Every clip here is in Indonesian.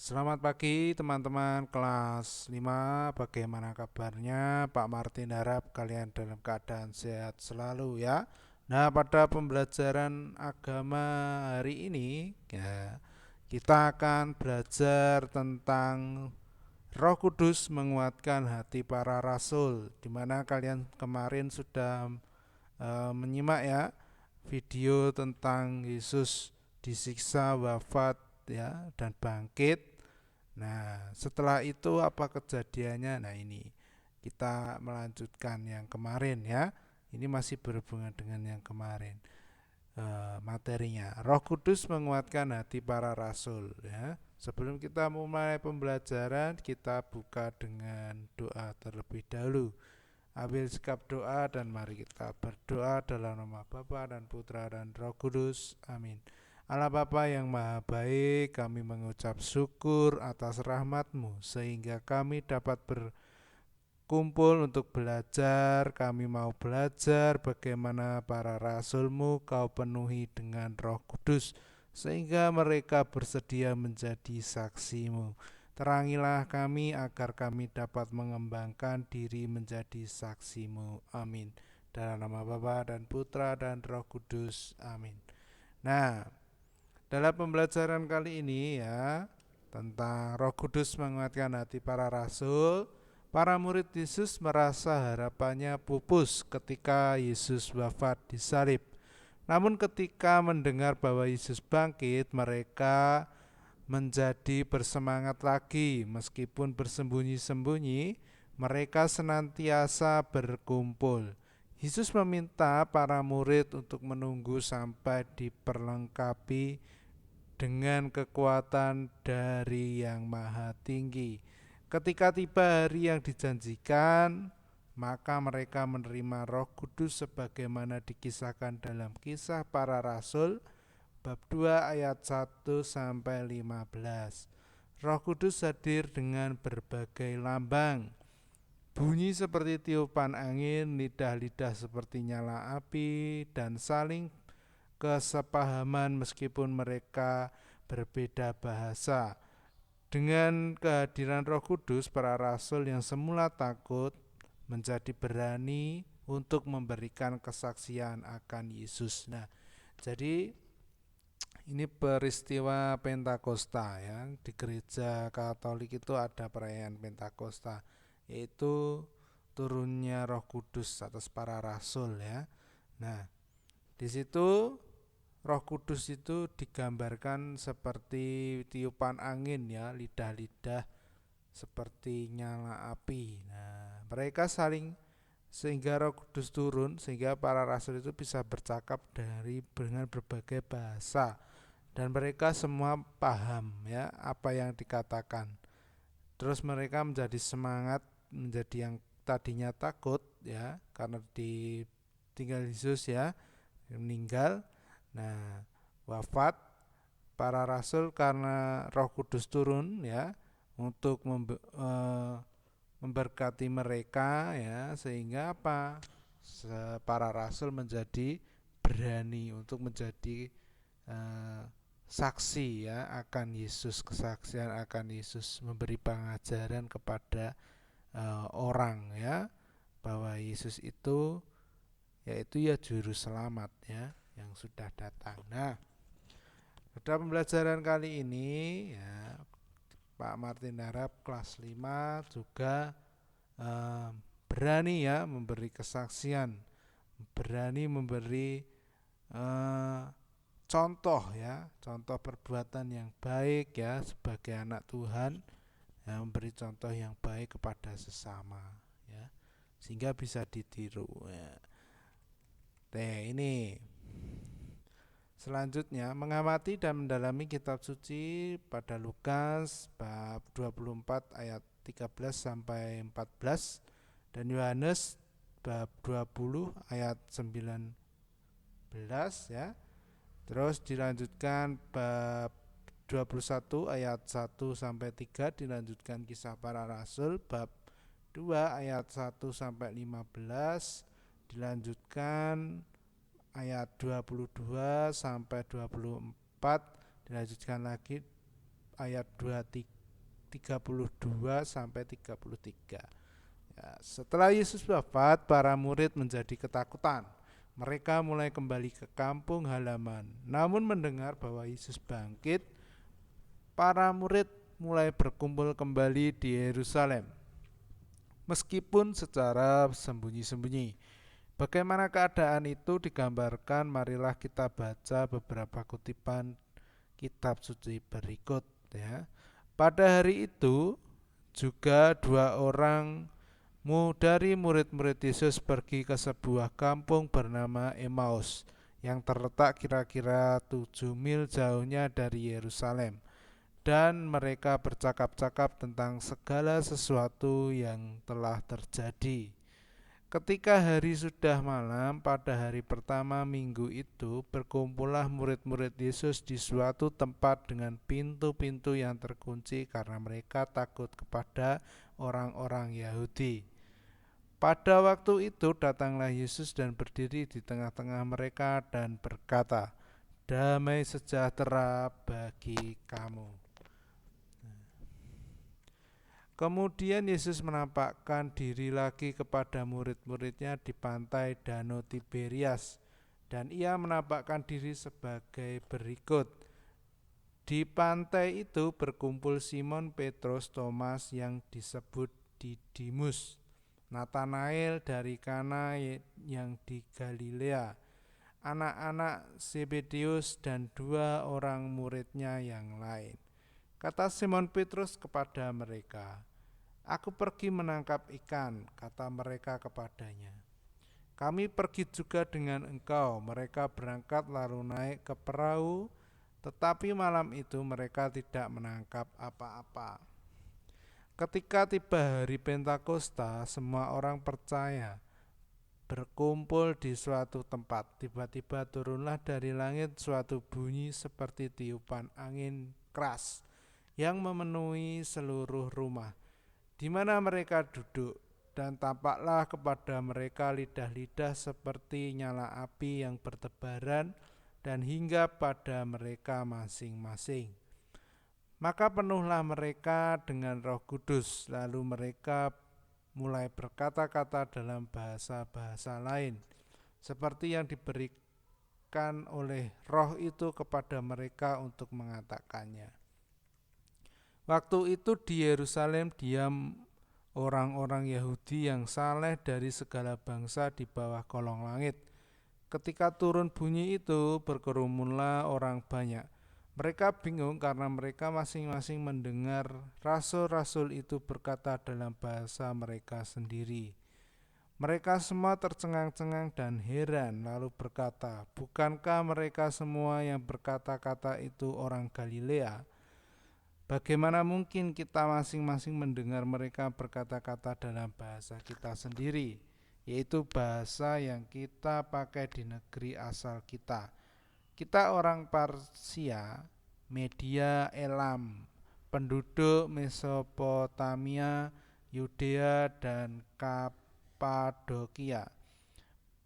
Selamat pagi teman-teman kelas 5. Bagaimana kabarnya? Pak Martin harap kalian dalam keadaan sehat selalu ya. Nah, pada pembelajaran agama hari ini ya, kita akan belajar tentang Roh Kudus menguatkan hati para rasul, di mana kalian kemarin sudah menyimak ya video tentang Yesus disiksa, wafat ya dan bangkit. Nah, setelah itu apa kejadiannya? Nah, ini kita melanjutkan yang kemarin ya. Ini masih berhubungan dengan yang kemarin. Materinya. Roh Kudus menguatkan hati para rasul ya. Sebelum kita mulai pembelajaran, kita buka dengan doa terlebih dahulu. Ambil sikap doa dan mari kita berdoa dalam nama Bapa dan Putra dan Roh Kudus. Amin. Allah Bapa yang maha baik, kami mengucap syukur atas rahmat-Mu sehingga kami dapat berkumpul untuk belajar. Kami mau belajar bagaimana para rasul-Mu Kau penuhi dengan Roh Kudus sehingga mereka bersedia menjadi saksi-Mu. Terangilah kami agar kami dapat mengembangkan diri menjadi saksi-Mu. Amin. Dalam nama Bapa dan Putra dan Roh Kudus. Amin. Nah, dalam pembelajaran kali ini ya tentang Roh Kudus menguatkan hati para rasul, para murid Yesus merasa harapannya pupus ketika Yesus wafat di salib. Namun ketika mendengar bahwa Yesus bangkit, mereka menjadi bersemangat lagi. Meskipun bersembunyi-sembunyi, mereka senantiasa berkumpul. Yesus meminta para murid untuk menunggu sampai diperlengkapi dengan kekuatan dari Yang Maha Tinggi. Ketika tiba hari yang dijanjikan, maka mereka menerima Roh Kudus sebagaimana dikisahkan dalam Kisah Para Rasul bab 2 ayat 1 sampai 15. Roh Kudus hadir dengan berbagai lambang. Bunyi seperti tiupan angin, lidah-lidah seperti nyala api, dan saling kesepahaman meskipun mereka berbeda bahasa. Dengan kehadiran Roh Kudus, para rasul yang semula takut menjadi berani untuk memberikan kesaksian akan Yesus. Nah, jadi ini peristiwa Pentakosta ya. Di gereja Katolik itu ada perayaan Pentakosta, yaitu turunnya Roh Kudus atas para rasul ya. Nah, di situ Roh Kudus itu digambarkan seperti tiupan angin ya, lidah-lidah seperti nyala api. Nah, mereka saling sehingga Roh Kudus turun sehingga para rasul itu bisa bercakap dengan berbagai bahasa dan mereka semua paham ya apa yang dikatakan. Terus mereka menjadi semangat, menjadi yang tadinya takut ya karena ditinggal Yesus ya, meninggal. Nah, wafat para rasul karena Roh Kudus turun ya untuk memberkati mereka ya, sehingga apa? Para rasul menjadi berani untuk menjadi eh, saksi ya akan Yesus, kesaksian akan Yesus, memberi pengajaran kepada orang ya bahwa Yesus itu yaitu ya juru selamat ya yang sudah datang. Nah, pada pembelajaran kali ini ya Pak Martin harap kelas 5 juga eh, berani ya memberi kesaksian, berani memberi eh, contoh ya, contoh perbuatan yang baik ya sebagai anak Tuhan, ya, memberi contoh yang baik kepada sesama ya sehingga bisa ditiru ya. Ini selanjutnya mengamati dan mendalami kitab suci pada Lukas bab 24 ayat 13 sampai 14 dan Yohanes bab 20 ayat 19 ya. Terus dilanjutkan bab 21 ayat 1 sampai 3, dilanjutkan Kisah Para Rasul bab 2 ayat 1 sampai 15, dilanjutkan ayat 22 sampai 24, dilanjutkan lagi ayat 32 sampai 33. Ya, setelah Yesus wafat, para murid menjadi ketakutan. Mereka mulai kembali ke kampung halaman. Namun mendengar bahwa Yesus bangkit, para murid mulai berkumpul kembali di Yerusalem, meskipun secara sembunyi-sembunyi. Bagaimana keadaan itu digambarkan, marilah kita baca beberapa kutipan kitab suci berikut ya. Pada hari itu juga dua orang dari murid-murid Yesus pergi ke sebuah kampung bernama Emmaus yang terletak kira-kira 7 mil jauhnya dari Yerusalem, dan mereka bercakap-cakap tentang segala sesuatu yang telah terjadi. Ketika hari sudah malam pada hari pertama minggu itu, berkumpullah murid-murid Yesus di suatu tempat dengan pintu-pintu yang terkunci karena mereka takut kepada orang-orang Yahudi. Pada waktu itu datanglah Yesus dan berdiri di tengah-tengah mereka dan berkata, "Damai sejahtera bagi kamu." Kemudian Yesus menampakkan diri lagi kepada murid-muridnya di pantai Danau Tiberias, dan ia menampakkan diri sebagai berikut. Di pantai itu berkumpul Simon Petrus, Thomas yang disebut Didimus, Natanael dari Kana yang di Galilea, anak-anak Zebedeus, dan dua orang muridnya yang lain. Kata Simon Petrus kepada mereka, "Aku pergi menangkap ikan," kata mereka kepadanya. "Kami pergi juga dengan engkau." Mereka berangkat lalu naik ke perahu, tetapi malam itu mereka tidak menangkap apa-apa. Ketika tiba hari Pentakosta, semua orang percaya berkumpul di suatu tempat. Tiba-tiba turunlah dari langit suatu bunyi seperti tiupan angin keras yang memenuhi seluruh rumah di mana mereka duduk, dan tampaklah kepada mereka lidah-lidah seperti nyala api yang bertebaran dan hinggap pada mereka masing-masing. Maka penuhlah mereka dengan Roh Kudus, lalu mereka mulai berkata-kata dalam bahasa-bahasa lain, seperti yang diberikan oleh Roh itu kepada mereka untuk mengatakannya. Waktu itu di Yerusalem diam orang-orang Yahudi yang saleh dari segala bangsa di bawah kolong langit. Ketika turun bunyi itu, berkerumunlah orang banyak. Mereka bingung karena mereka masing-masing mendengar rasul-rasul itu berkata dalam bahasa mereka sendiri. Mereka semua tercengang-cengang dan heran, lalu berkata, "Bukankah mereka semua yang berkata-kata itu orang Galilea? Bagaimana mungkin kita masing-masing mendengar mereka berkata-kata dalam bahasa kita sendiri, yaitu bahasa yang kita pakai di negeri asal kita? Kita orang Parsia, Media, Elam, penduduk Mesopotamia, Yudea dan Kapadokia,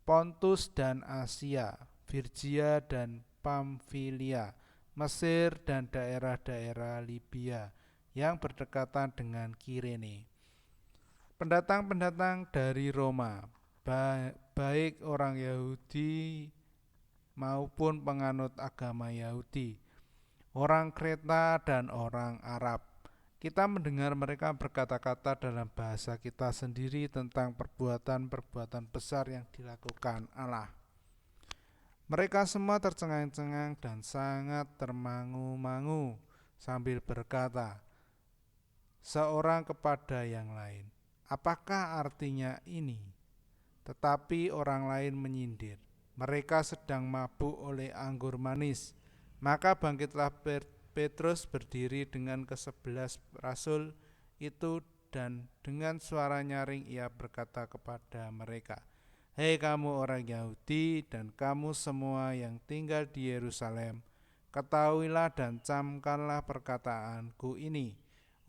Pontus dan Asia, Firgia dan Pamfilia, Mesir dan daerah-daerah Libya yang berdekatan dengan Kirene. Pendatang-pendatang dari Roma, baik orang Yahudi maupun penganut agama Yahudi, orang Kreta dan orang Arab. Kita mendengar mereka berkata-kata dalam bahasa kita sendiri tentang perbuatan-perbuatan besar yang dilakukan Allah. Mereka semua tercengang-cengang dan sangat termangu-mangu sambil berkata seorang kepada yang lain, "Apakah artinya ini?" Tetapi orang lain menyindir, "Mereka sedang mabuk oleh anggur manis." Maka bangkitlah Petrus berdiri dengan ke-11 rasul itu, dan dengan suara nyaring ia berkata kepada mereka, "Hei kamu orang Yahudi dan kamu semua yang tinggal di Yerusalem, ketahuilah dan camkanlah perkataanku ini.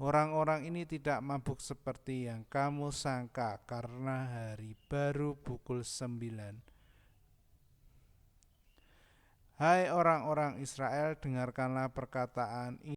Orang-orang ini tidak mabuk seperti yang kamu sangka, karena hari baru pukul 9. Hai orang-orang Israel, dengarkanlah perkataan ini.